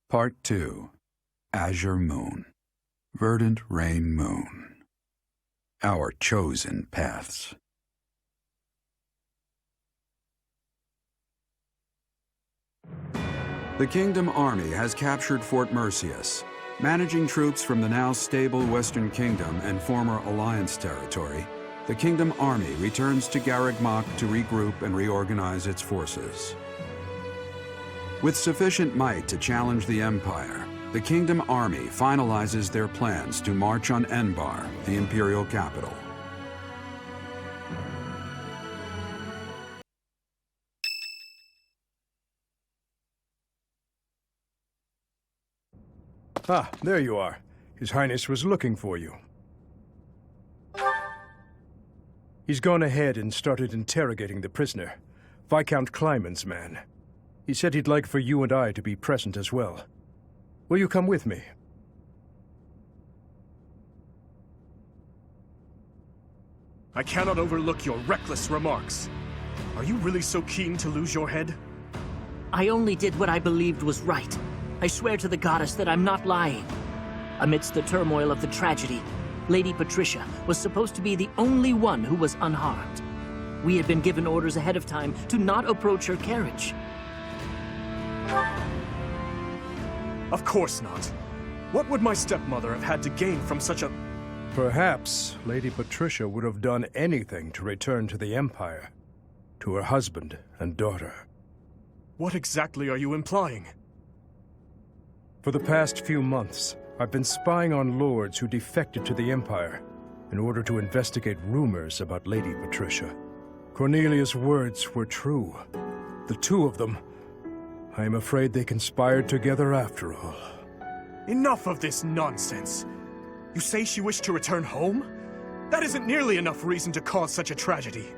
Part 2. Azure Moon. Verdant Rain Moon. Our chosen paths. The Kingdom Army has captured Fort Merceus. Managing troops from the now stable Western Kingdom and former Alliance territory, the Kingdom Army returns to Garreg Mach to regroup and reorganize its forces. With sufficient might to challenge the Empire, the Kingdom Army finalizes their plans to march on Enbarr, the Imperial Capital. Ah, there you are. His Highness was looking for you. He's gone ahead and started interrogating the prisoner, Viscount Kleiman's man. He said he'd like for you and I to be present as well. Will you come with me? I cannot overlook your reckless remarks. Are you really so keen to lose your head? I only did what I believed was right. I swear to the goddess that I'm not lying. Amidst the turmoil of the tragedy, Lady Patricia was supposed to be the only one who was unharmed. We had been given orders ahead of time to not approach her carriage. Of course not. What would my stepmother have had to gain from such a... Perhaps Lady Patricia would have done anything to return to the Empire, to her husband and daughter. What exactly are you implying? For the past few months, I've been spying on lords who defected to the Empire in order to investigate rumors about Lady Patricia. Cornelia's words were true. The two of them, I am afraid they conspired together after all. Enough of this nonsense. You say she wished to return home? That isn't nearly enough reason to cause such a tragedy.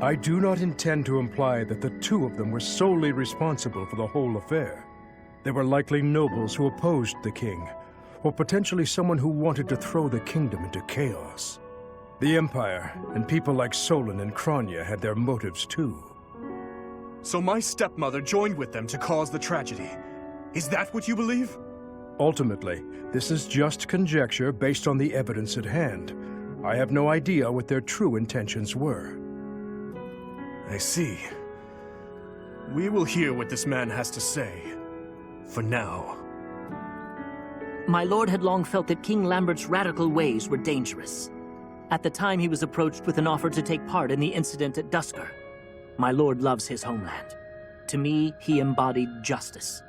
I do not intend to imply that the two of them were solely responsible for the whole affair. They were likely nobles who opposed the king, or potentially someone who wanted to throw the kingdom into chaos. The Empire and people like Solon and Kranya had their motives too. So my stepmother joined with them to cause the tragedy. Is that what you believe? Ultimately, this is just conjecture based on the evidence at hand. I have no idea what their true intentions were. I see. We will hear what this man has to say. For now. My lord had long felt that King Lambert's radical ways were dangerous. At the time, he was approached with an offer to take part in the incident at Duscur. My lord loves his homeland. To me, he embodied justice.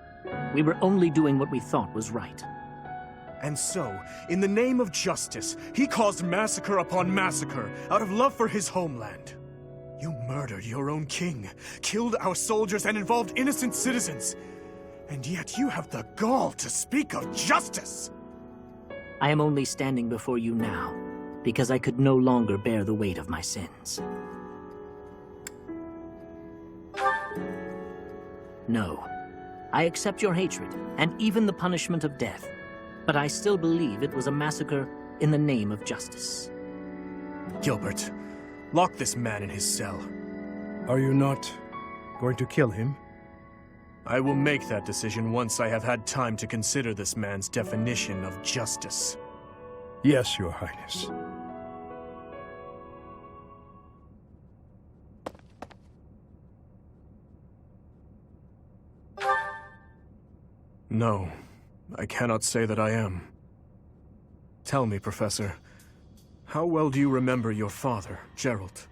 We were only doing what we thought was right. And so, in the name of justice, he caused massacre upon massacre out of love for his homeland. You murdered your own king, killed our soldiers, and involved innocent citizens. And yet you have the gall to speak of justice! I am only standing before you now, because I could no longer bear the weight of my sins. No, I accept your hatred, and even the punishment of death, but I still believe it was a massacre in the name of justice. Gilbert, lock this man in his cell. Are you not going to kill him? I will make that decision once I have had time to consider this man's definition of justice. Yes, Your Highness. No, I cannot say that I am. Tell me, Professor, how well do you remember your father, Gerald?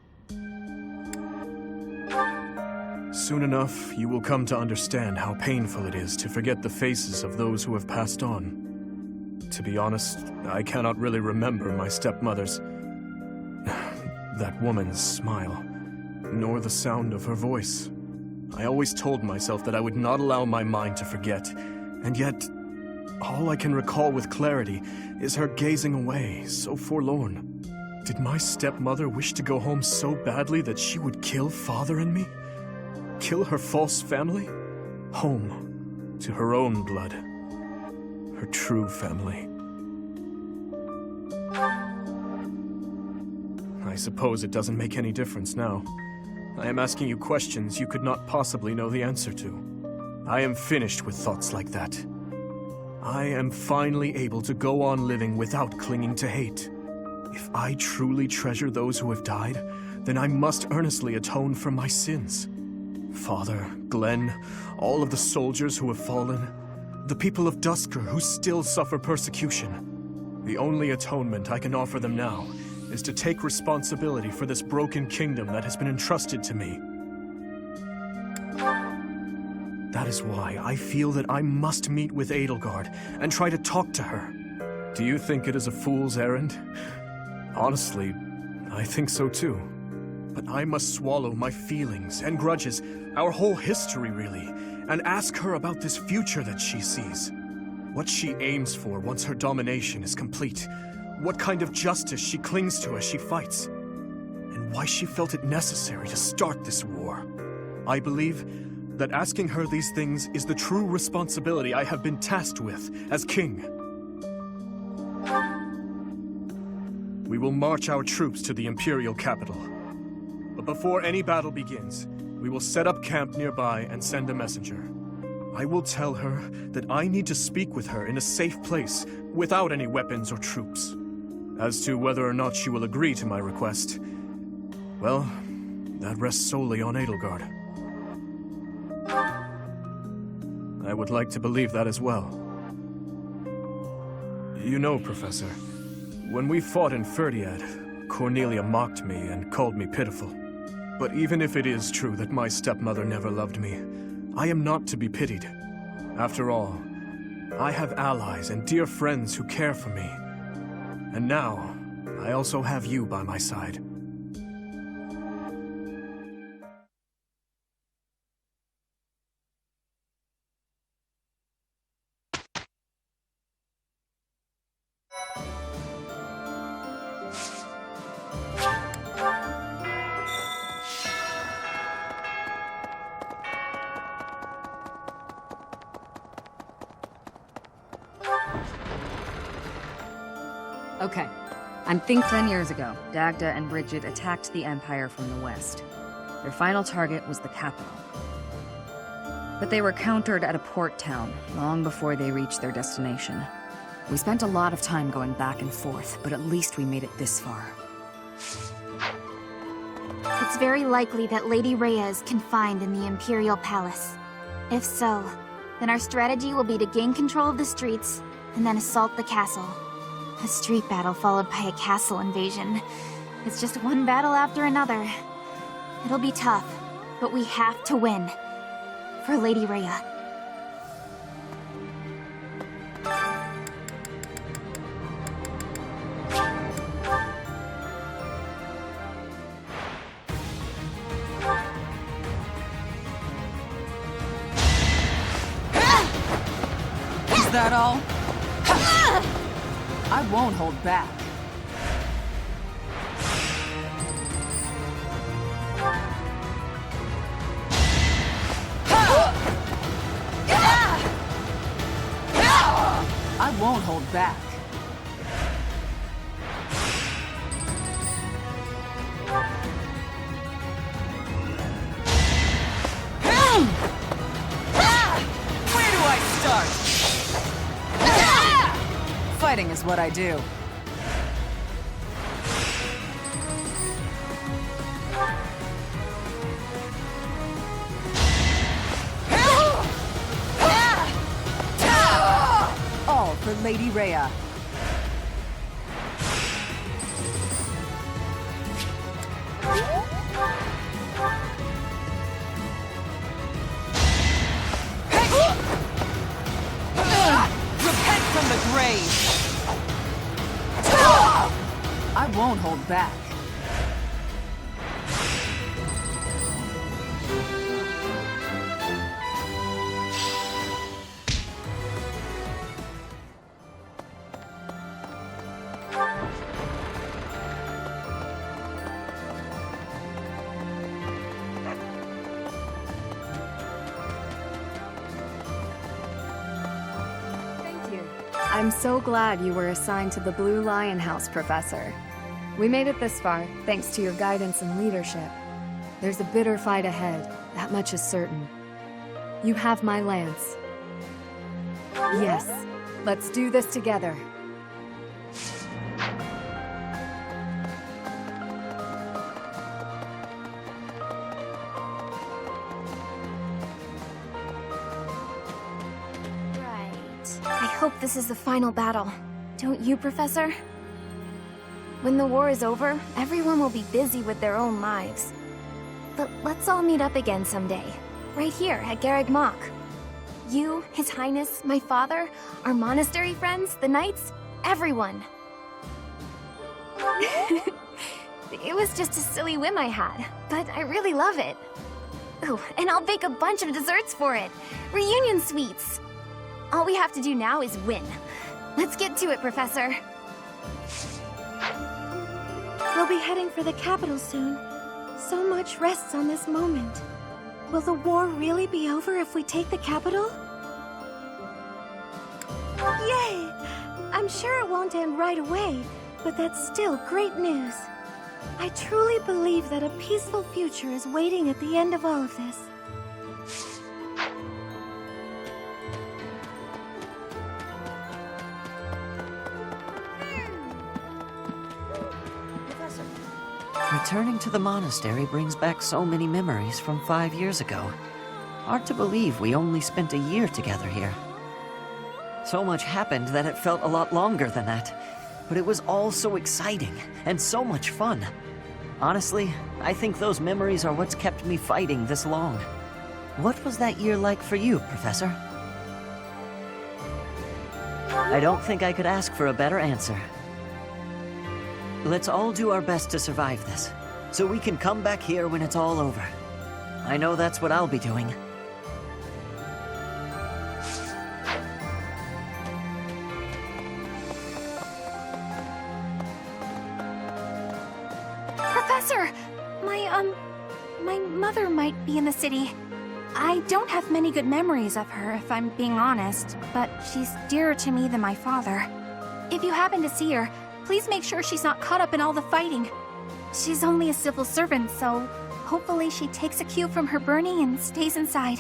Soon enough, you will come to understand how painful it is to forget the faces of those who have passed on. To be honest, I cannot really remember my stepmother's... that woman's smile, nor the sound of her voice. I always told myself that I would not allow my mind to forget, and yet, all I can recall with clarity is her gazing away, so forlorn. Did my stepmother wish to go home so badly that she would kill Father and me? Kill her false family? Home, to her own blood. Her true family. I suppose it doesn't make any difference now. I am asking you questions you could not possibly know the answer to. I am finished with thoughts like that. I am finally able to go on living without clinging to hate. If I truly treasure those who have died, then I must earnestly atone for my sins. Father, Glenn, all of the soldiers who have fallen, the people of Duscur who still suffer persecution. The only atonement I can offer them now is to take responsibility for this broken kingdom that has been entrusted to me. That is why I feel that I must meet with Edelgard and try to talk to her. Do you think it is a fool's errand? Honestly, I think so too. But I must swallow my feelings and grudges, our whole history really, and ask her about this future that she sees. What she aims for once her domination is complete. What kind of justice she clings to as she fights. And why she felt it necessary to start this war. I believe that asking her these things is the true responsibility I have been tasked with as king. We will march our troops to the Imperial Capital. But before any battle begins, we will set up camp nearby and send a messenger. I will tell her that I need to speak with her in a safe place, without any weapons or troops. As to whether or not she will agree to my request, well, that rests solely on Edelgard. I would like to believe that as well. You know, Professor, when we fought in Ferdiad, Cornelia mocked me and called me pitiful. But even if it is true that my stepmother never loved me, I am not to be pitied. After all, I have allies and dear friends who care for me. And now, I also have you by my side. Okay. Think 10 years ago, Dagda and Bridget attacked the Empire from the west. Their final target was the capital. But they were countered at a port town, long before they reached their destination. We spent a lot of time going back and forth, but at least we made it this far. It's very likely that Lady Rhea is confined in the Imperial Palace. If so, then our strategy will be to gain control of the streets, and then assault the castle. A street battle followed by a castle invasion. It's just one battle after another. It'll be tough, but we have to win. For Lady Rhea. Is that all? I won't hold back. I won't hold back. Where do I start? Fighting is what I do. All for Lady Rhea. Repent from the grave! I won't hold back. I'm so glad you were assigned to the Blue Lion House, Professor. We made it this far, thanks to your guidance and leadership. There's a bitter fight ahead, that much is certain. You have my lance. Yes, let's do this together. Right. I hope this is the final battle. Don't you, Professor? When the war is over, everyone will be busy with their own lives. But let's all meet up again someday. Right here at Garreg Mach. You, His Highness, my father, our monastery friends, the knights, everyone. It was just a silly whim I had, but I really love it. Oh, and I'll bake a bunch of desserts for it. Reunion sweets. All we have to do now is win. Let's get to it, Professor. We'll be heading for the capital soon. So much rests on this moment. Will the war really be over if we take the capital? Yay! I'm sure it won't end right away, but that's still great news. I truly believe that a peaceful future is waiting at the end of all of this. Returning to the monastery brings back so many memories from 5 years ago. Hard to believe we only spent a year together here. So much happened that it felt a lot longer than that. But it was all so exciting and so much fun. Honestly, I think those memories are what's kept me fighting this long. What was that year like for you, Professor? I don't think I could ask for a better answer. Let's all do our best to survive this, so we can come back here when it's all over. I know that's what I'll be doing. Professor! My mother might be in the city. I don't have many good memories of her, if I'm being honest, but she's dearer to me than my father. If you happen to see her, please make sure she's not caught up in all the fighting. She's only a civil servant, so hopefully she takes a cue from her burning and stays inside.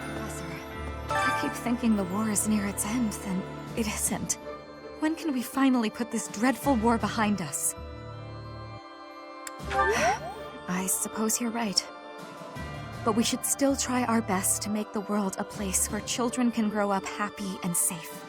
Professor, I keep thinking the war is near its end, then it isn't. When can we finally put this dreadful war behind us? I suppose you're right. But we should still try our best to make the world a place where children can grow up happy and safe.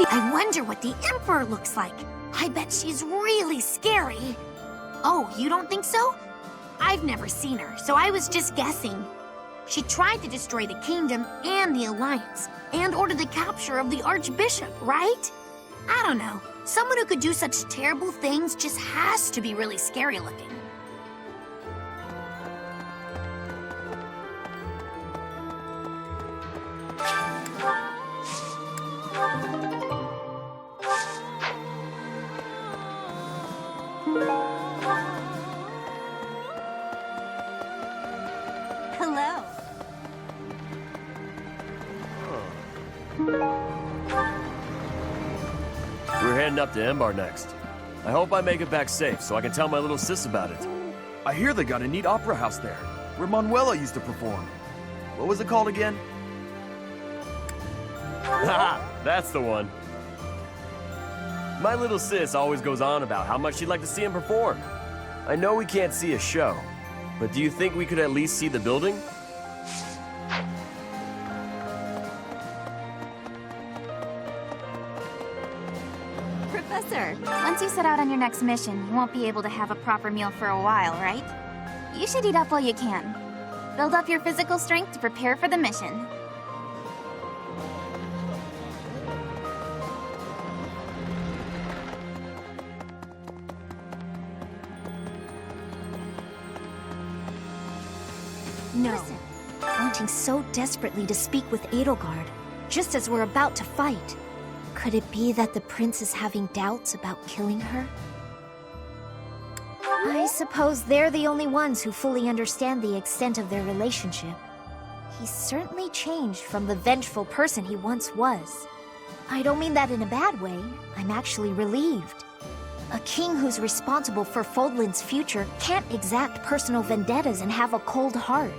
I wonder what the Emperor looks like. I bet she's really scary. Oh, you don't think so? I've never seen her, so I was just guessing. She tried to destroy the kingdom and the Alliance, and order the capture of the Archbishop, right? I don't know. Someone who could do such terrible things just has to be really scary looking. Hello. We're heading up to Embarr next. I hope I make it back safe so I can tell my little sis about it. I hear they got a neat opera house there, where Manuela used to perform. What was it called again? Haha, that's the one. My little sis always goes on about how much she'd like to see him perform. I know we can't see a show, but do you think we could at least see the building? Professor, once you set out on your next mission, you won't be able to have a proper meal for a while, right? You should eat up while you can. Build up your physical strength to prepare for the mission. No. Listen, wanting so desperately to speak with Edelgard, just as we're about to fight. Could it be that the prince is having doubts about killing her? I suppose they're the only ones who fully understand the extent of their relationship. He's certainly changed from the vengeful person he once was. I don't mean that in a bad way. I'm actually relieved. A king who's responsible for Fodlan's future can't exact personal vendettas and have a cold heart.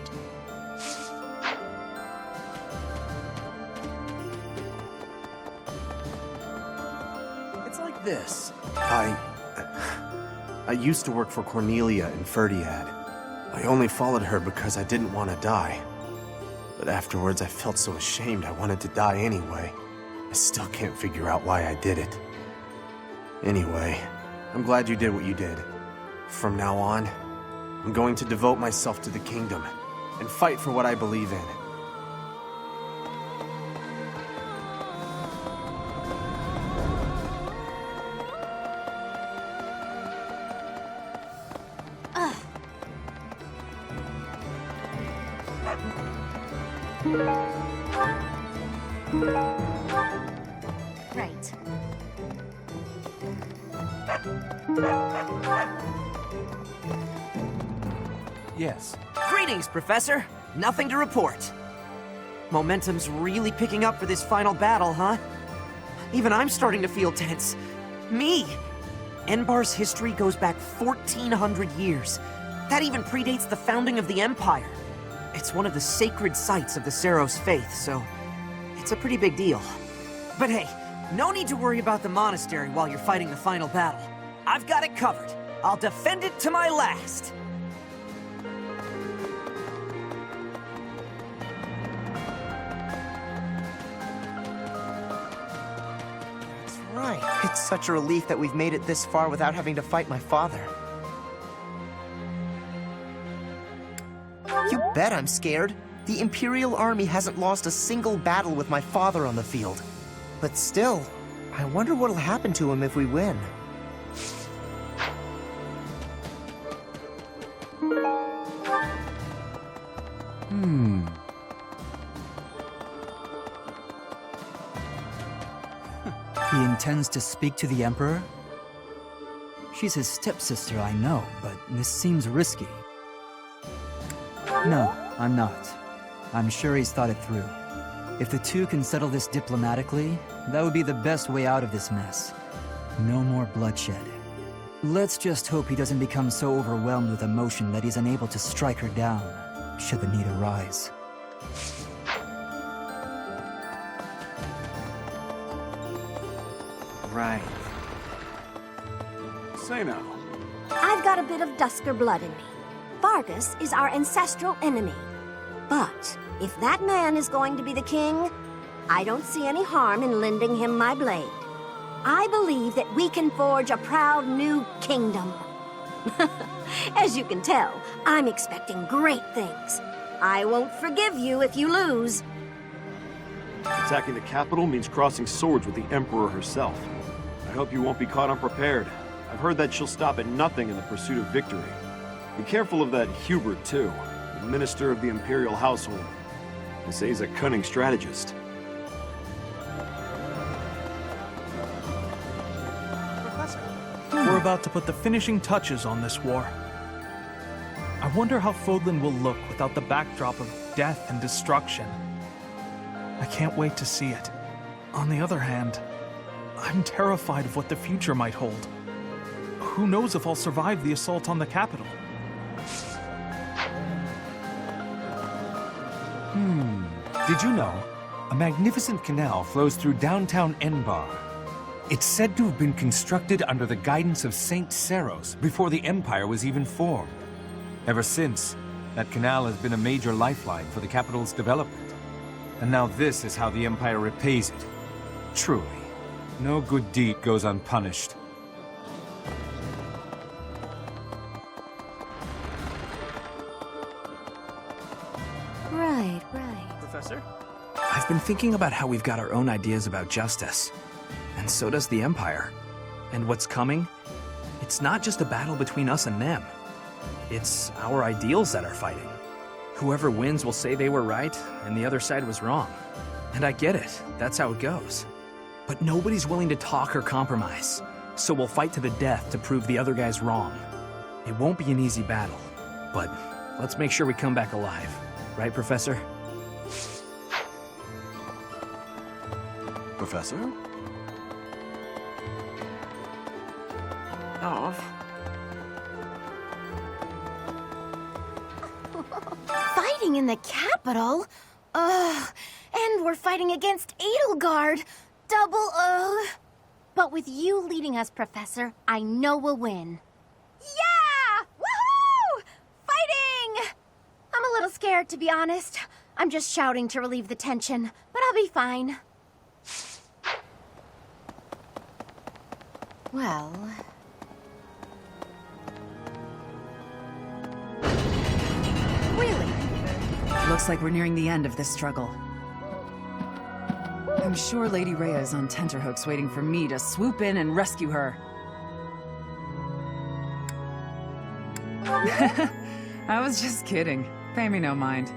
It's like this. I used to work for Cornelia in Ferdiad. I only followed her because I didn't want to die. But afterwards I felt so ashamed I wanted to die anyway. I still can't figure out why I did it. Anyway, I'm glad you did what you did. From now on, I'm going to devote myself to the kingdom and fight for what I believe in. Right. Yes. Greetings, Professor. Nothing to report. Momentum's really picking up for this final battle, huh? Even I'm starting to feel tense. Me! Enbarr's history goes back 1,400 years. That even predates the founding of the Empire. It's one of the sacred sites of the Seros faith, so it's a pretty big deal. But hey, no need to worry about the monastery while you're fighting the final battle. I've got it covered. I'll defend it to my last. That's right. It's such a relief that we've made it this far without having to fight my father. You bet I'm scared. The Imperial army hasn't lost a single battle with my father on the field. But still, I wonder what'll happen to him if we win. He intends to speak to the Emperor? She's his stepsister, I know, but this seems risky. No, I'm not. I'm sure he's thought it through. If the two can settle this diplomatically, that would be the best way out of this mess. No more bloodshed. Let's just hope he doesn't become so overwhelmed with emotion that he's unable to strike her down, should the need arise. Right. Say now. I've got a bit of Duscur blood in me. Vargas is our ancestral enemy. But if that man is going to be the king, I don't see any harm in lending him my blade. I believe that we can forge a proud new kingdom. As you can tell, I'm expecting great things. I won't forgive you if you lose. Attacking the capital means crossing swords with the Emperor herself. I hope you won't be caught unprepared. I've heard that she'll stop at nothing in the pursuit of victory. Be careful of that Hubert, too, the minister of the Imperial household. They say he's a cunning strategist. Professor, we're about to put the finishing touches on this war. I wonder how Fodlan will look without the backdrop of death and destruction. I can't wait to see it. On the other hand, I'm terrified of what the future might hold. Who knows if I'll survive the assault on the capital? Did you know? A magnificent canal flows through downtown Enbarr. It's said to have been constructed under the guidance of Saint Seros before the Empire was even formed. Ever since, that canal has been a major lifeline for the capital's development. And now this is how the Empire repays it. Truly, no good deed goes unpunished. Right. Professor? I've been thinking about how we've got our own ideas about justice. And so does the Empire. And what's coming? It's not just a battle between us and them. It's our ideals that are fighting. Whoever wins will say they were right, and the other side was wrong. And I get it. That's how it goes. But nobody's willing to talk or compromise. So we'll fight to the death to prove the other guy's wrong. It won't be an easy battle, but let's make sure we come back alive. Right, Professor? Professor? Oh. Fighting in the capital? Ugh. And we're fighting against Edelgard. Double ugh. But with you leading us, Professor, I know we'll win. Yeah! Woohoo! Fighting! I'm a little scared, to be honest. I'm just shouting to relieve the tension, but I'll be fine. Well... Really? Looks like we're nearing the end of this struggle. I'm sure Lady Rhea is on tenterhooks waiting for me to swoop in and rescue her. I was just kidding. Pay me no mind.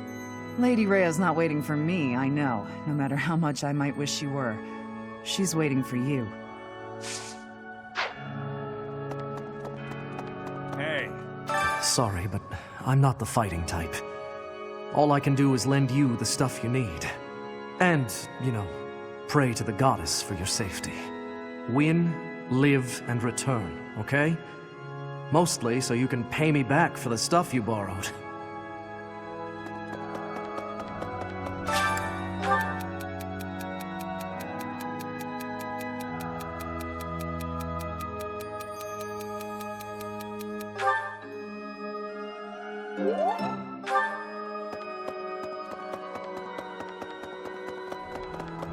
Lady Rhea's not waiting for me, I know, no matter how much I might wish she were. She's waiting for you. Hey. Sorry, but I'm not the fighting type. All I can do is lend you the stuff you need. And, you know, pray to the goddess for your safety. Win, live, and return, okay? Mostly so you can pay me back for the stuff you borrowed.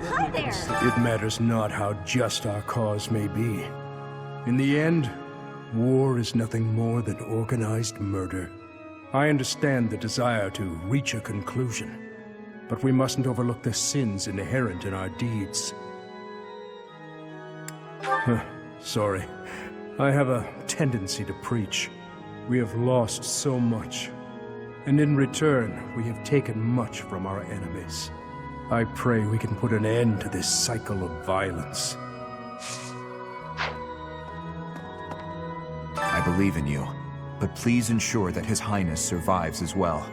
Hi there! It matters not how just our cause may be. In the end, war is nothing more than organized murder. I understand the desire to reach a conclusion, but we mustn't overlook the sins inherent in our deeds. Sorry. I have a tendency to preach. We have lost so much, and in return, we have taken much from our enemies. I pray we can put an end to this cycle of violence. I believe in you, but please ensure that His Highness survives as well.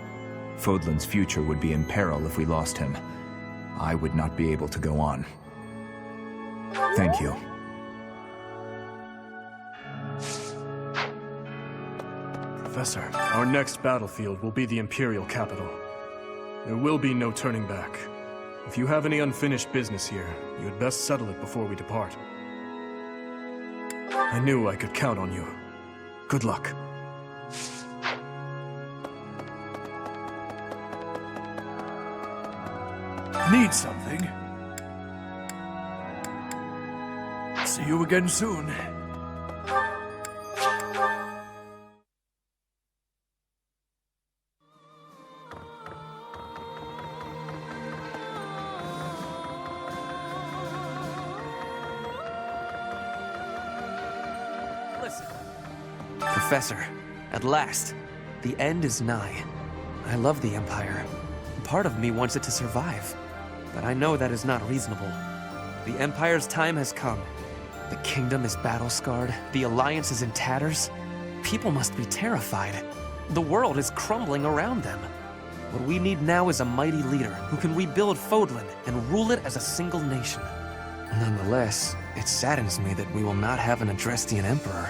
Fodlan's future would be in peril if we lost him. I would not be able to go on. Thank you. Professor, our next battlefield will be the Imperial Capital. There will be no turning back. If you have any unfinished business here, you had best settle it before we depart. I knew I could count on you. Good luck. Need something? See you again soon. Professor, at last. The end is nigh. I love the Empire. Part of me wants it to survive. But I know that is not reasonable. The Empire's time has come. The kingdom is battle-scarred. The Alliance is in tatters. People must be terrified. The world is crumbling around them. What we need now is a mighty leader who can rebuild Fodlan and rule it as a single nation. Nonetheless, it saddens me that we will not have an Adrestian Emperor.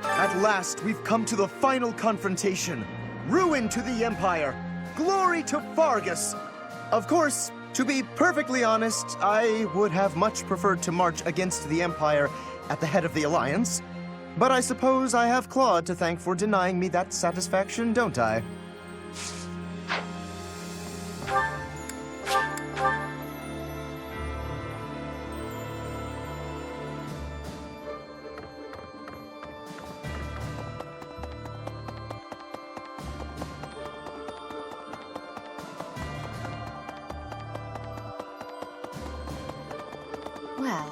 At last, we've come to the final confrontation. Ruin to the Empire. Glory to Fargus. Of course, to be perfectly honest, I would have much preferred to march against the Empire at the head of the Alliance. But I suppose I have Claude to thank for denying me that satisfaction, don't I? Well...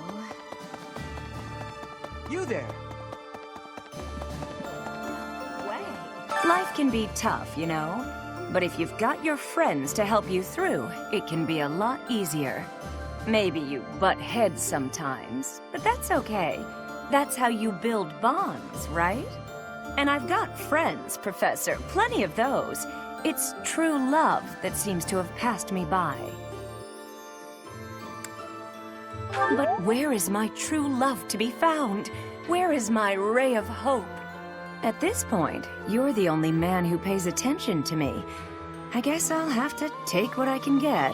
You there! Life can be tough, you know? But if you've got your friends to help you through, it can be a lot easier. Maybe you butt heads sometimes, but that's okay. That's how you build bonds, right? And I've got friends, Professor, plenty of those. It's true love that seems to have passed me by. But where is my true love to be found? Where is my ray of hope? At this point, you're the only man who pays attention to me. I guess I'll have to take what I can get.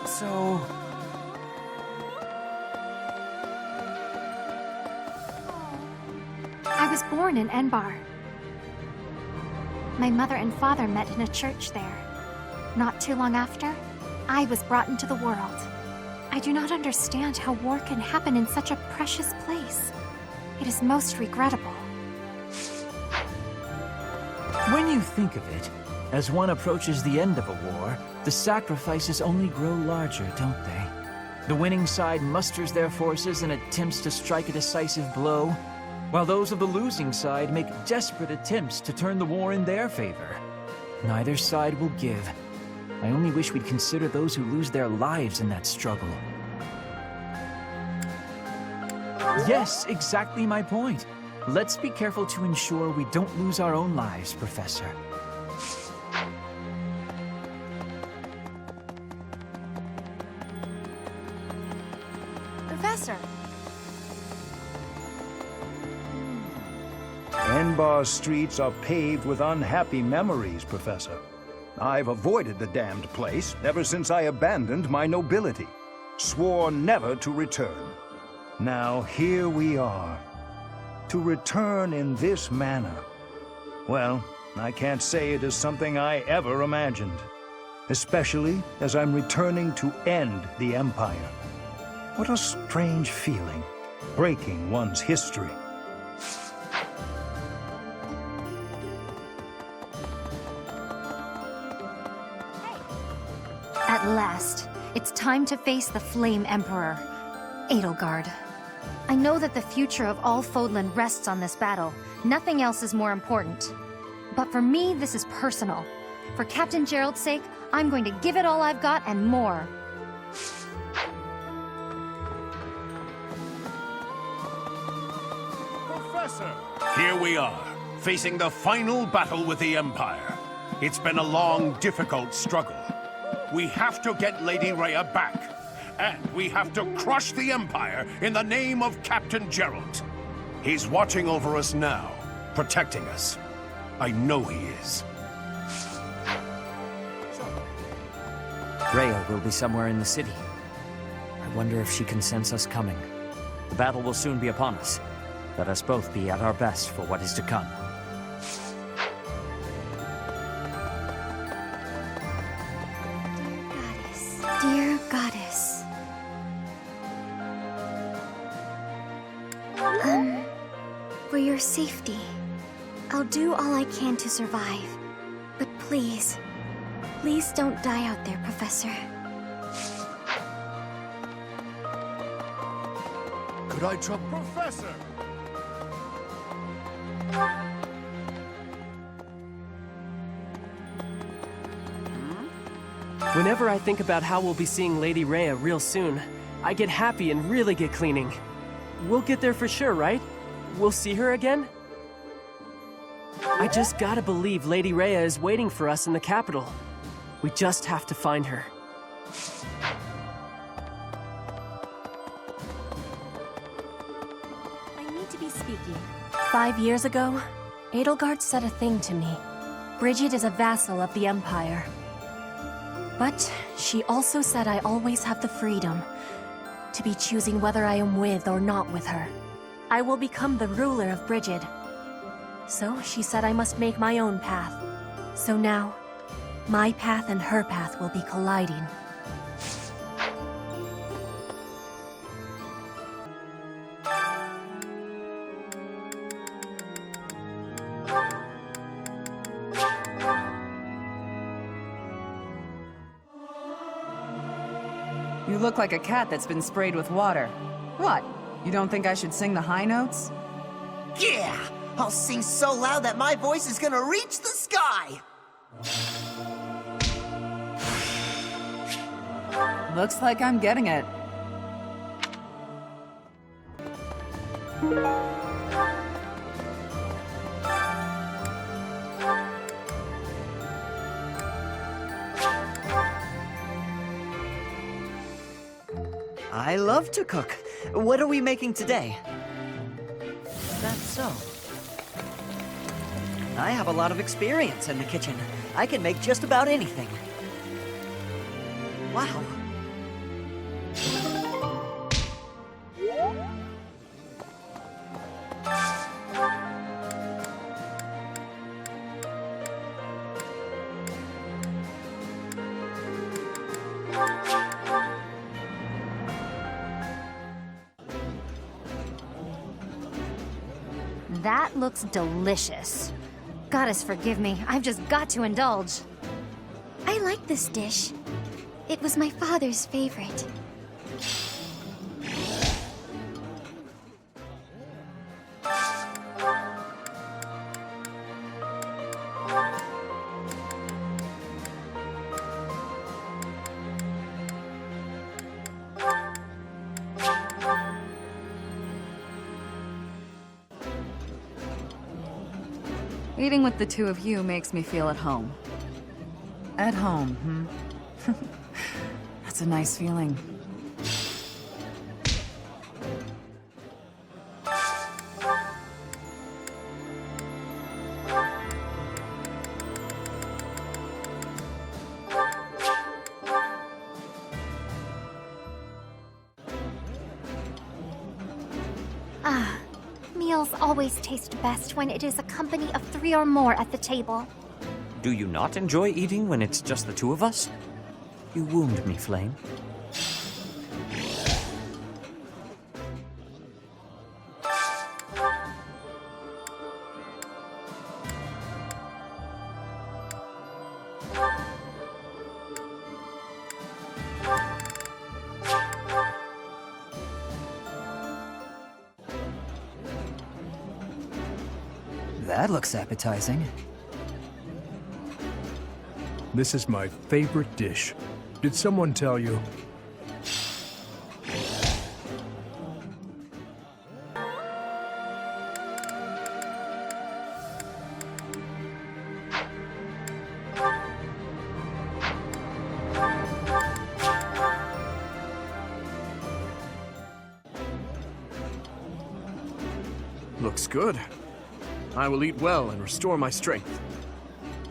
So... I was born in Enbarr. My mother and father met in a church there. Not too long after, I was brought into the world. I do not understand how war can happen in such a precious place. It is most regrettable. When you think of it, as one approaches the end of a war, the sacrifices only grow larger, don't they? The winning side musters their forces and attempts to strike a decisive blow, while those of the losing side make desperate attempts to turn the war in their favor. Neither side will give. I only wish we'd consider those who lose their lives in that struggle. Yes, exactly my point. Let's be careful to ensure we don't lose our own lives, Professor. Professor! Enbar's streets are paved with unhappy memories, Professor. I've avoided the damned place ever since I abandoned my nobility. Swore never to return. Now here we are. To return in this manner. Well, I can't say it is something I ever imagined. Especially as I'm returning to end the Empire. What a strange feeling, breaking one's history. At last, it's time to face the Flame Emperor, Edelgard. I know that the future of all Fodlan rests on this battle. Nothing else is more important. But for me, this is personal. For Captain Gerald's sake, I'm going to give it all I've got and more. Professor! Here we are, facing the final battle with the Empire. It's been a long, difficult struggle. We have to get Lady Rhea back. And we have to crush the Empire in the name of Captain Gerald. He's watching over us now, protecting us. I know he is. Rhea will be somewhere in the city. I wonder if she can sense us coming. The battle will soon be upon us. Let us both be at our best for what is to come. Dear Goddess. For your safety, I'll do all I can to survive. But please, please don't die out there, Professor. Could I trouble Professor? Whenever I think about how we'll be seeing Lady Rhea real soon, I get happy and really get cleaning. We'll get there for sure, right? We'll see her again? I just gotta believe Lady Rhea is waiting for us in the capital. We just have to find her. I need to be speaking. 5 years ago, Edelgard said a thing to me. Bridget is a vassal of the Empire. But she also said I always have the freedom to be choosing whether I am with or not with her. I will become the ruler of Bridget. So she said I must make my own path. So now, my path and her path will be colliding. You look like a cat that's been sprayed with water. What? You don't think I should sing the high notes? Yeah! I'll sing so loud that my voice is gonna reach the sky! Looks like I'm getting it. I love to cook. What are we making today? That's so. I have a lot of experience in the kitchen. I can make just about anything. Wow. That looks delicious. Goddess forgive me, I've just got to indulge. I like this dish. It was my father's favorite. Eating with the two of you makes me feel at home. At home, hmm? That's a nice feeling. Meals always taste best when it is a company of 3 or more at the table. Do you not enjoy eating when it's just the two of us? You wound me, Flayn. That looks appetizing. This is my favorite dish. Did someone tell you? Looks good. I will eat well and restore my strength.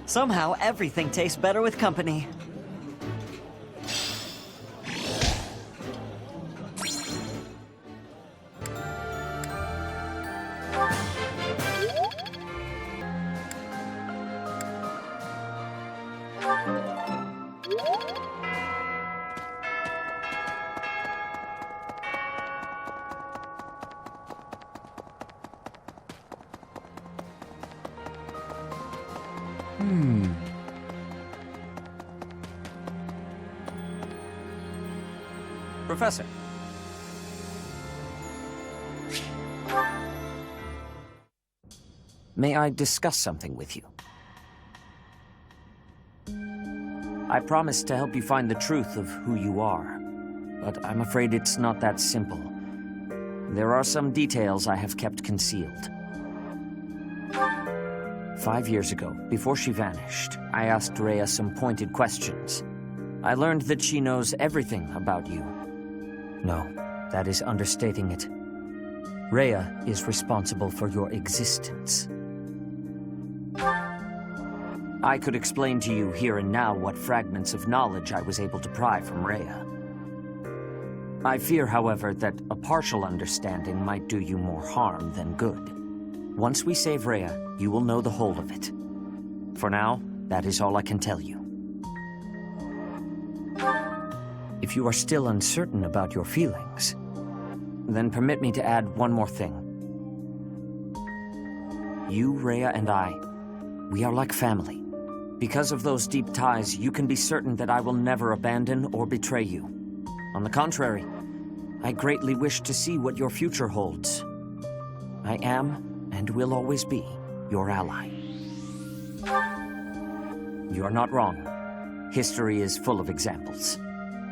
Somehow, everything tastes better with company. Professor. May I discuss something with you? I promised to help you find the truth of who you are, but I'm afraid it's not that simple. There are some details I have kept concealed. 5 years ago, before she vanished, I asked Rhea some pointed questions. I learned that she knows everything about you. No, that is understating it. Rhea is responsible for your existence. I could explain to you here and now what fragments of knowledge I was able to pry from Rhea. I fear, however, that a partial understanding might do you more harm than good. Once we save Rhea, you will know the whole of it. For now, that is all I can tell you. If you are still uncertain about your feelings, then permit me to add one more thing. You, Rhea, and I, we are like family. Because of those deep ties, you can be certain that I will never abandon or betray you. On the contrary, I greatly wish to see what your future holds. I am, and will always be, your ally. You are not wrong. History is full of examples.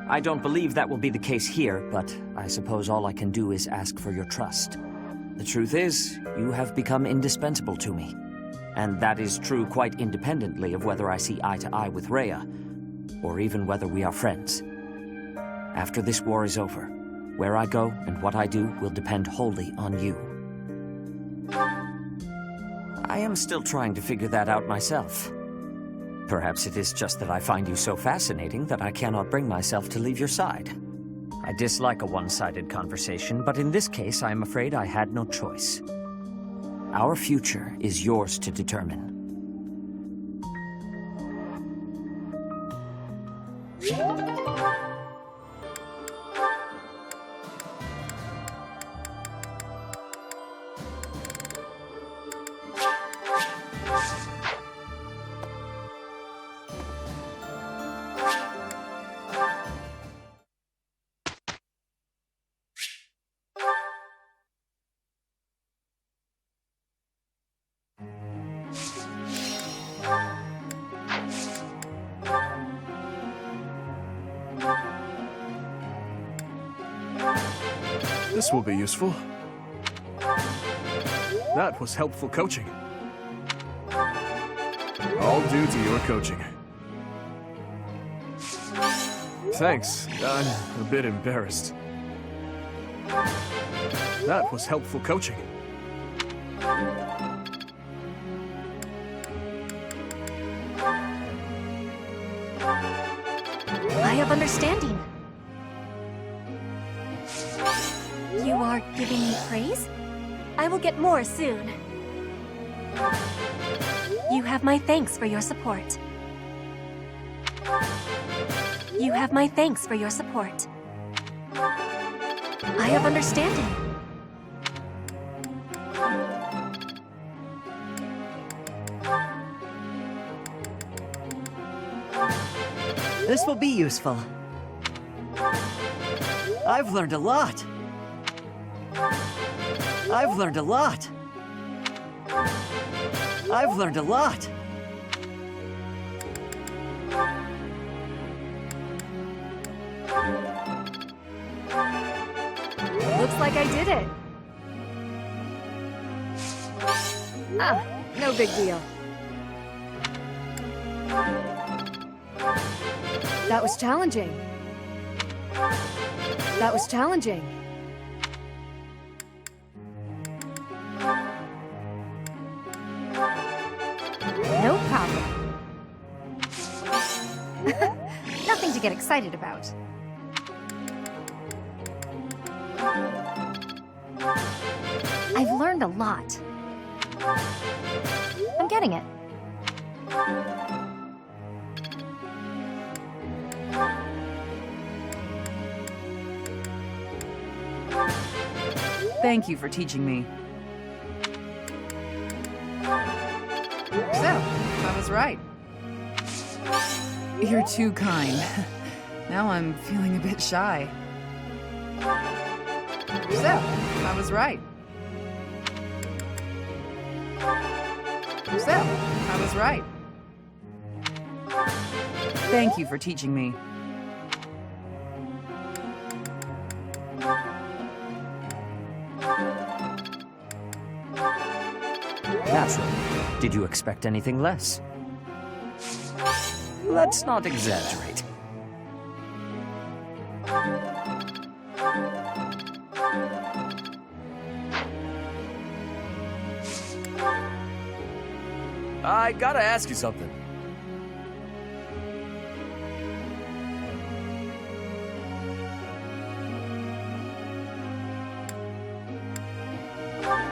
I don't believe that will be the case here, but I suppose all I can do is ask for your trust. The truth is, you have become indispensable to me. And that is true quite independently of whether I see eye to eye with Rhea, or even whether we are friends. After this war is over, where I go and what I do will depend wholly on you. I am still trying to figure that out myself. Perhaps it is just that I find you so fascinating that I cannot bring myself to leave your side. I dislike a one-sided conversation, but in this case I am afraid I had no choice. Our future is yours to determine. This will be useful. That was helpful coaching. All due to your coaching. Thanks. I'm a bit embarrassed. That was helpful coaching. I have understanding. You are giving me praise? I will get more soon. You have my thanks for your support. You have my thanks for your support. I have understanding. This will be useful. I've learned a lot. I've learned a lot. I've learned a lot. Looks like I did it. Ah, no big deal. That was challenging. That was challenging. No problem. Nothing to get excited about. I've learned a lot. I'm getting it. Thank you for teaching me. So, I was right. You're too kind. Now I'm feeling a bit shy. So, I was right. So, I was right. Thank you for teaching me. Naturally. Did you expect anything less? Let's not exaggerate. I gotta ask you something.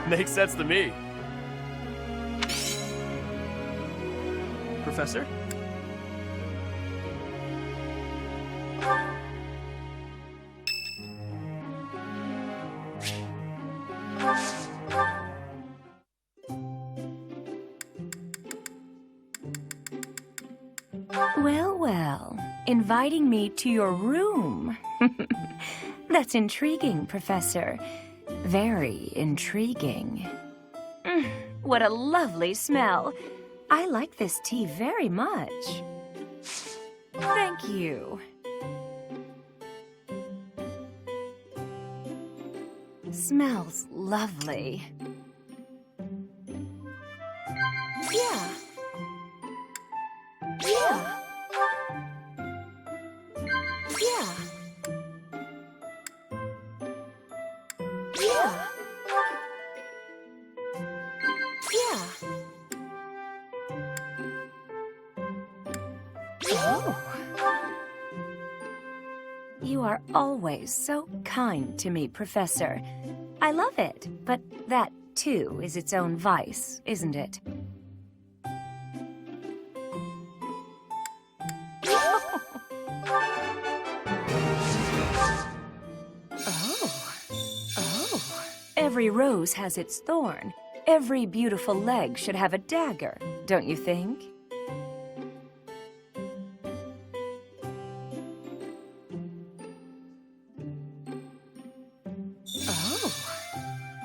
Makes sense to me. Professor? Well, well. Inviting me to your room. That's intriguing, Professor. Very intriguing. What a lovely smell. I like this tea very much. Thank you. smells lovely. Yeah. Yeah. Yeah. Yeah. Yeah. Oh. You are always so kind to me, Professor. I love it, but that, too, is its own vice, isn't it? Every rose has its thorn. Every beautiful leg should have a dagger, don't you think?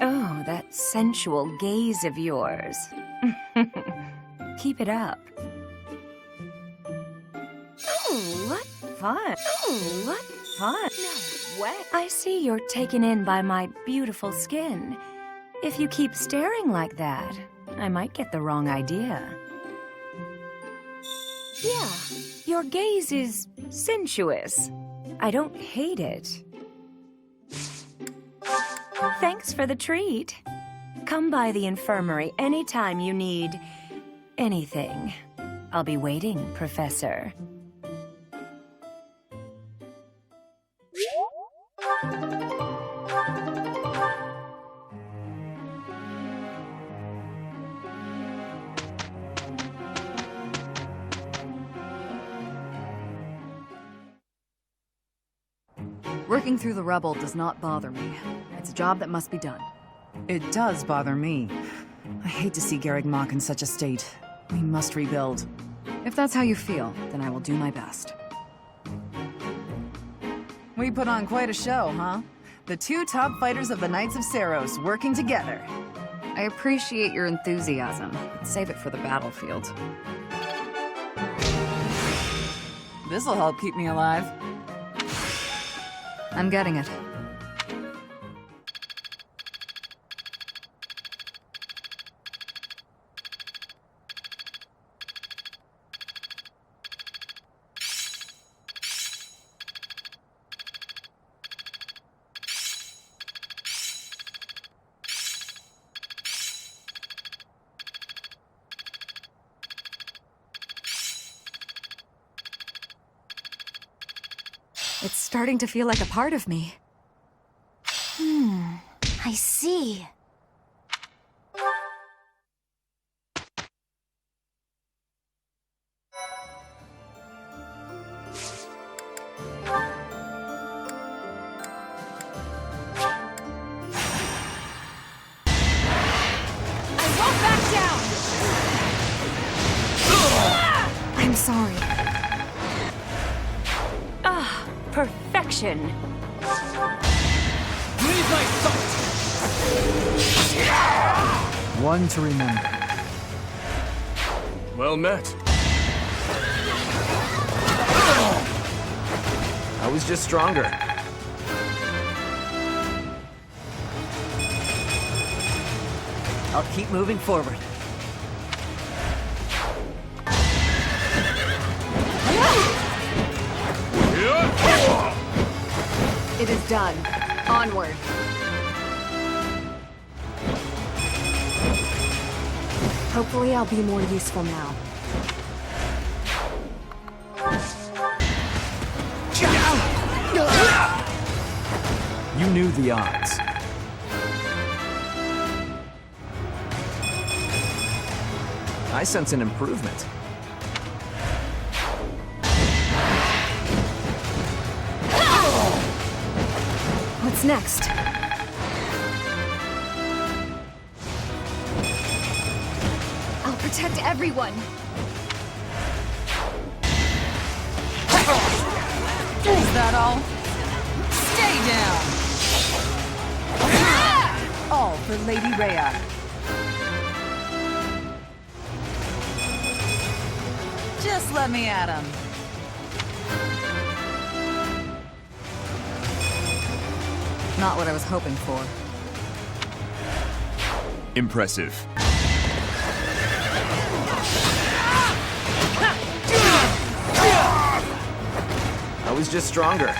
Oh, that sensual gaze of yours. Keep it up. Oh, what fun. Oh, what fun. No way. I see you're taken in by my beautiful skin. If you keep staring like that, I might get the wrong idea. Yeah, your gaze is sensuous. I don't hate it. Thanks for the treat. Come by the infirmary anytime you need anything. I'll be waiting, Professor. Working through the rubble does not bother me. It's a job that must be done. It does bother me. I hate to see Garreg-Mach in such a state. We must rebuild. If that's how you feel, then I will do my best. We put on quite a show, huh? The two top fighters of the Knights of Seiros working together. I appreciate your enthusiasm, but save it for the battlefield. This'll help keep me alive. I'm getting it. It's starting to feel like a part of me. I see. I'm sorry. Ah, perfection. Leave my thought! One to remember. Well met. I was just stronger. I'll keep moving forward. It is done. Onward. Hopefully I'll be more useful now. You knew the odds. I sense an improvement. What's next? I'll protect everyone. Is that all? Stay down! All for Lady Rhea. Just let me at him. Not what I was hoping for. Impressive. I was just stronger.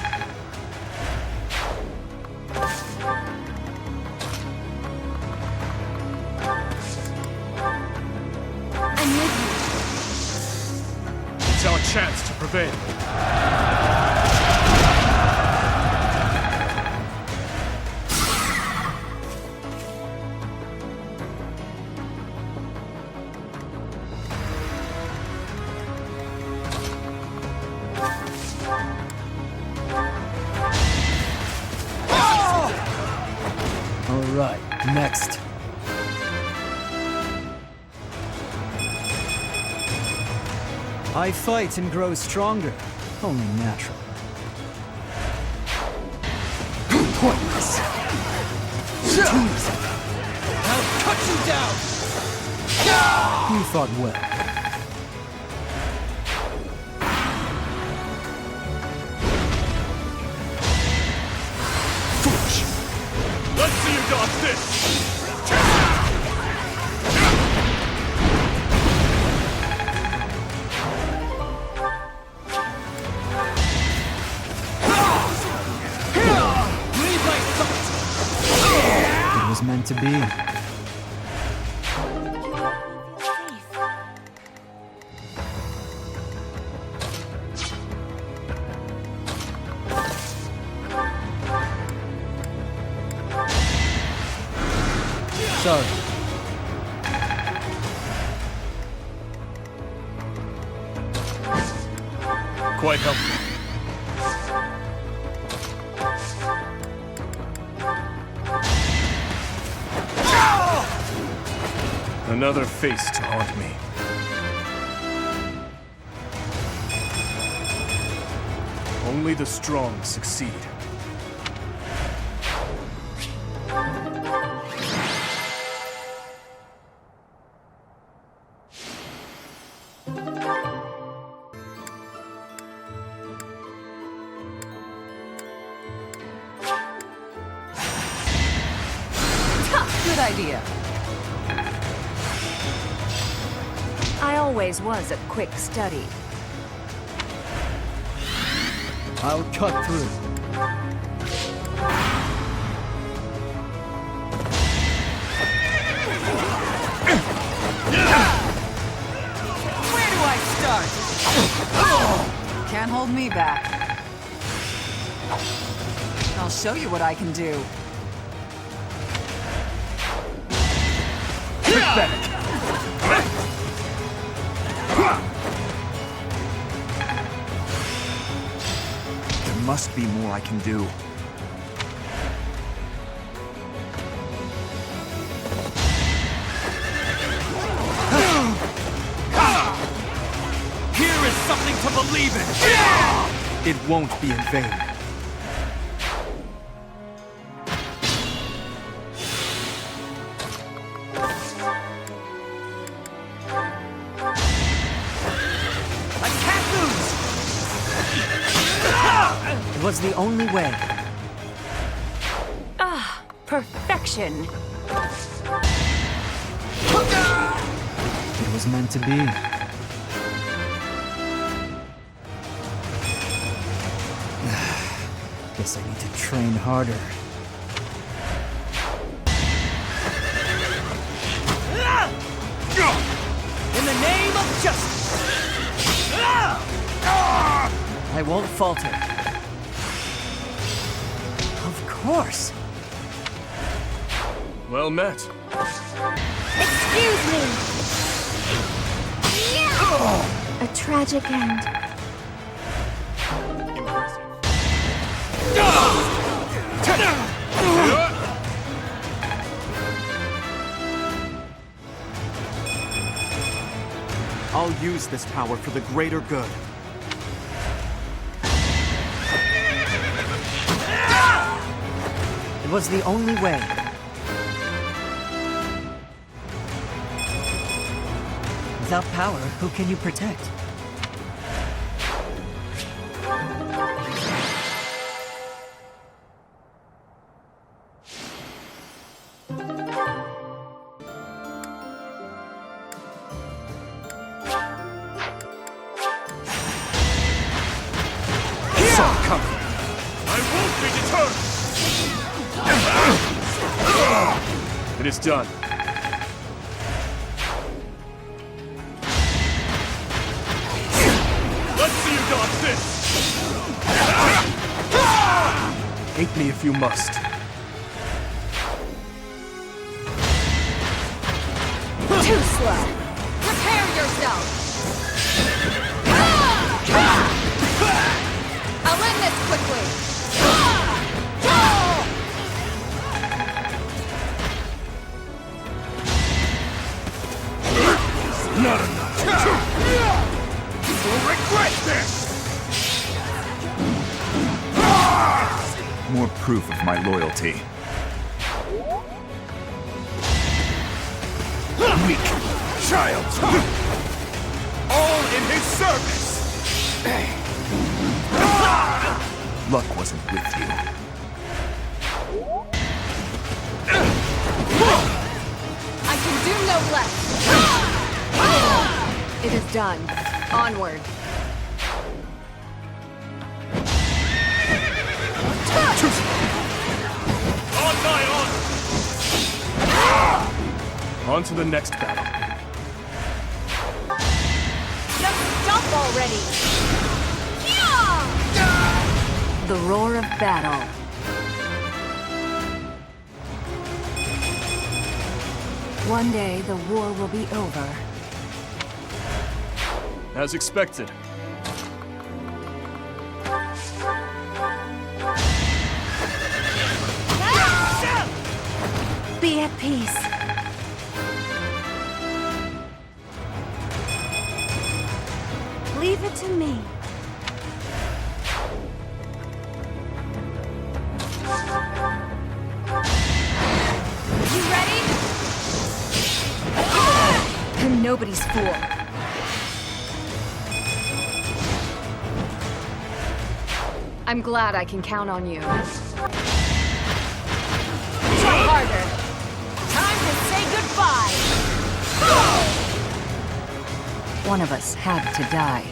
I'm with you. It's our chance to prevail. All right, next. I fight and grow stronger. Only natural. Pointless. Too easy. I'll cut you down! You thought well. Let's see you dodge this! It was meant to be. Sorry. Quite helpful. Another face to haunt me. Only the strong succeed. Good idea. I always was a quick study. I'll cut through. Where do I start? Can't hold me back. I'll show you what I can do. Pathetic. There must be more I can do. Here is something to believe in! It won't be in vain. It was the only way. Ah, perfection. It was meant to be. Guess I need to train harder. In the name of justice! I won't falter. Of course. Well met. Excuse me! A tragic end. I'll use this power for the greater good. It was the only way. Without power, who can you protect? saw it coming. I won't be deterred! It is done. Let's see you dodge this! Hate me if you must. Too slow. Prepare yourself. I'll end this quickly. Not enough. You will regret this! More proof of my loyalty. Weak child! All in his service! Luck wasn't with you. I can do no less. It is done. Onward. On my honor! On to the next battle. Just stop already! The roar of battle. One day, the war will be over. As expected. Be at peace. Leave it to me. You ready? I'm nobody's fool. I'm glad I can count on you. Try harder. Time to say goodbye. One of us had to die.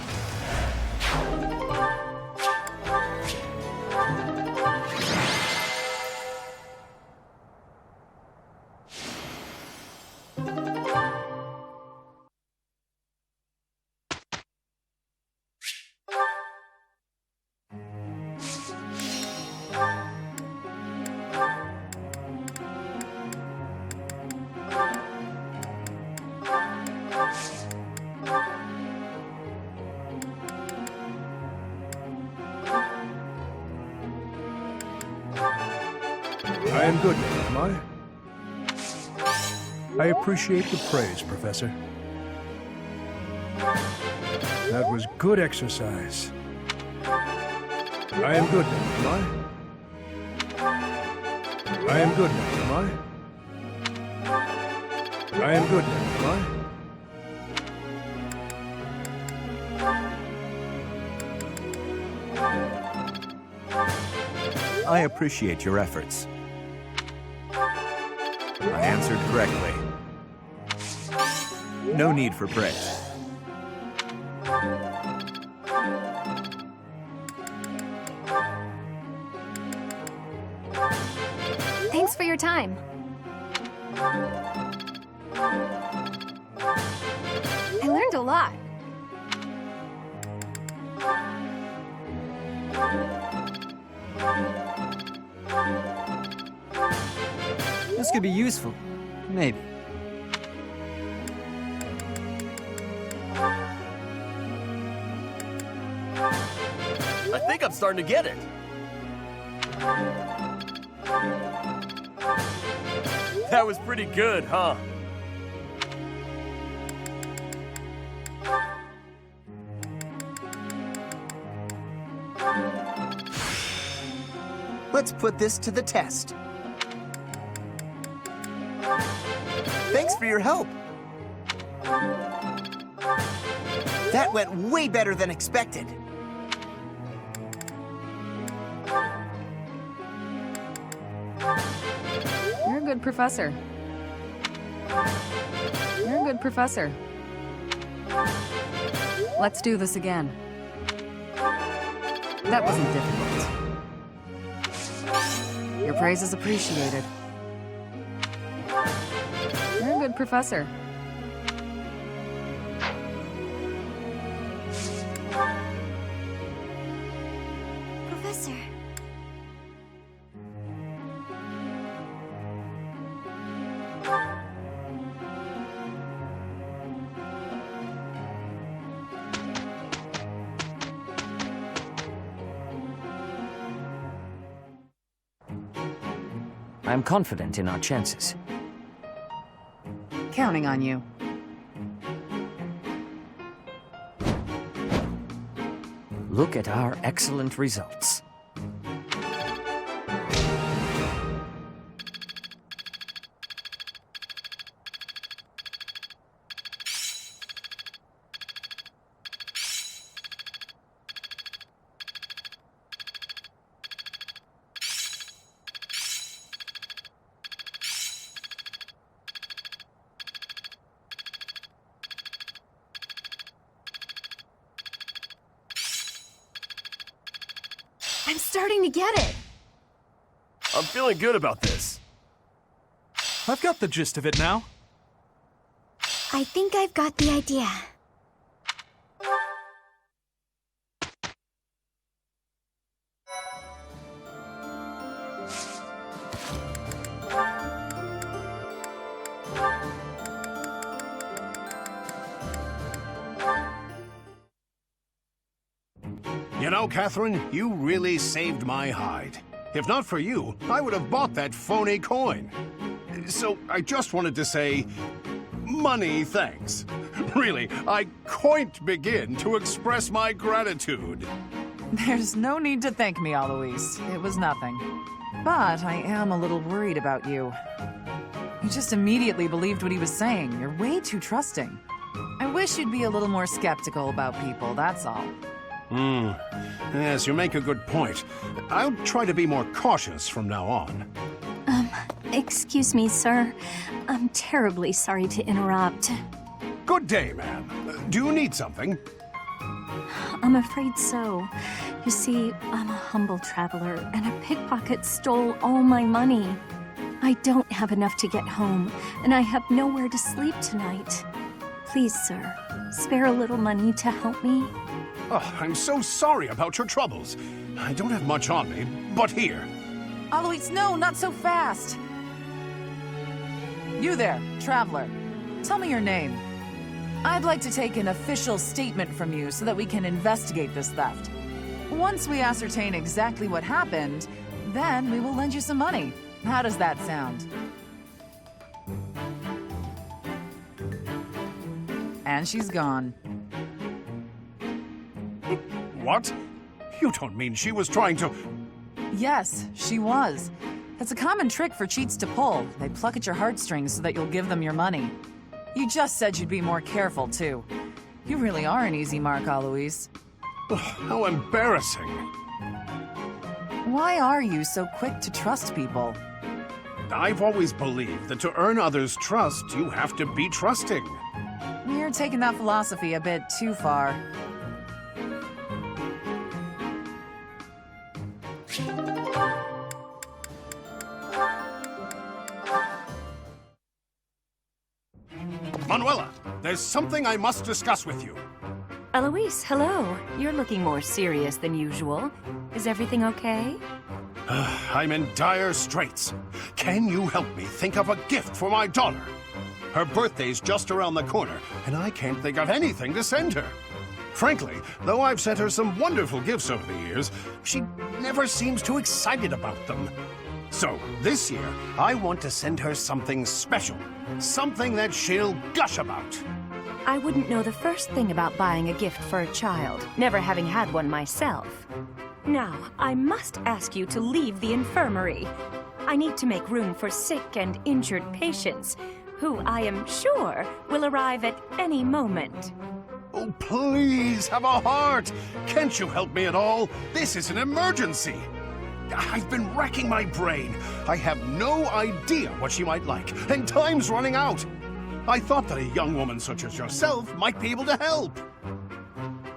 I am good now, am I? I appreciate the praise, Professor. That was good exercise. I am good now, am I? I am good now, am I? I am good now, am I? I appreciate your efforts. I answered correctly. No need for praise. Thanks for your time. I learned a lot. This could be useful. Maybe. I think I'm starting to get it. That was pretty good, huh? Let's put this to the test. Thanks for your help. That went way better than expected. You're a good professor. You're a good professor. Let's do this again. That wasn't difficult. Your praise is appreciated. You're a good professor. Professor. I'm confident in our chances. Counting on you. Look at our excellent results. I'm starting to get it. I'm feeling good about this. I've got the gist of it now. I think I've got the idea. You know, Catherine, you really saved my hide. If not for you, I would have bought that phony coin. So I just wanted to say, money thanks. Really, I can't begin to express my gratitude. There's no need to thank me, Alois. It was nothing. But I am a little worried about you. You just immediately believed what he was saying. You're way too trusting. I wish you'd be a little more skeptical about people, that's all. Yes, you make a good point. I'll try to be more cautious from now on. Excuse me, sir. I'm terribly sorry to interrupt. Good day, ma'am. Do you need something? I'm afraid so. You see, I'm a humble traveler, and a pickpocket stole all my money. I don't have enough to get home, and I have nowhere to sleep tonight. Please, sir, spare a little money to help me. Oh, I'm so sorry about your troubles. I don't have much on me, but here. Alois, no, not so fast! You there, traveler. Tell me your name. I'd like to take an official statement from you so that we can investigate this theft. Once we ascertain exactly what happened, then we will lend you some money. How does that sound? And she's gone. What? You don't mean she was trying to... Yes, she was. It's a common trick for cheats to pull. They pluck at your heartstrings so that you'll give them your money. You just said you'd be more careful, too. You really are an easy mark, Alois. How embarrassing. Why are you so quick to trust people? I've always believed that to earn others' trust, you have to be trusting. You're taking that philosophy a bit too far. Manuela, there's something I must discuss with you. Alois, hello. You're looking more serious than usual. Is everything okay? I'm in dire straits. Can you help me think of a gift for my daughter? Her birthday's just around the corner, and I can't think of anything to send her. Frankly, though I've sent her some wonderful gifts over the years, she never seems too excited about them. So, this year, I want to send her something special. Something that she'll gush about. I wouldn't know the first thing about buying a gift for a child, never having had one myself. Now, I must ask you to leave the infirmary. I need to make room for sick and injured patients, who I am sure will arrive at any moment. Oh, please, have a heart! Can't you help me at all? This is an emergency! I've been racking my brain. I have no idea what she might like, and time's running out. I thought that a young woman such as yourself might be able to help.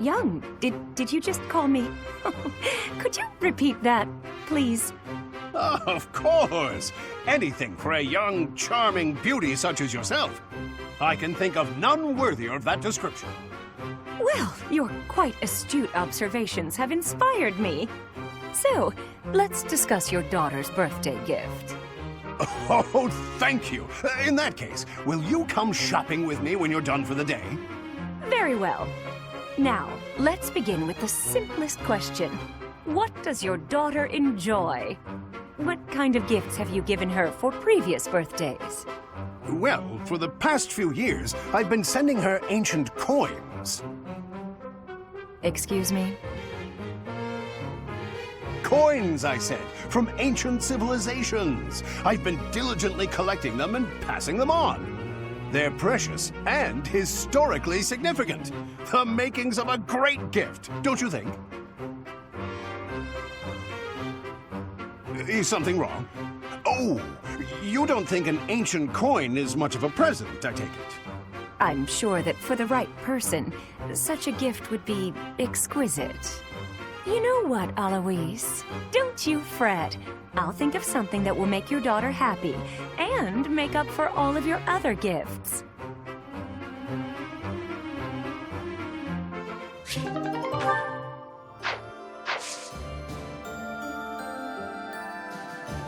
Young, did you just call me? Could you repeat that, please? Of course! Anything for a young, charming beauty such as yourself. I can think of none worthier of that description. Well, your quite astute observations have inspired me. So, let's discuss your daughter's birthday gift. Oh, thank you. In that case, will you come shopping with me when you're done for the day? Very well. Now, let's begin with the simplest question. What does your daughter enjoy? What kind of gifts have you given her for previous birthdays? Well, for the past few years, I've been sending her ancient coins. Excuse me? Coins, I said, from ancient civilizations. I've been diligently collecting them and passing them on. They're precious and historically significant. The makings of a great gift, don't you think? Is something wrong? Oh, you don't think an ancient coin is much of a present, I take it? I'm sure that for the right person, such a gift would be exquisite. You know what, Alois? Don't you fret. I'll think of something that will make your daughter happy and make up for all of your other gifts.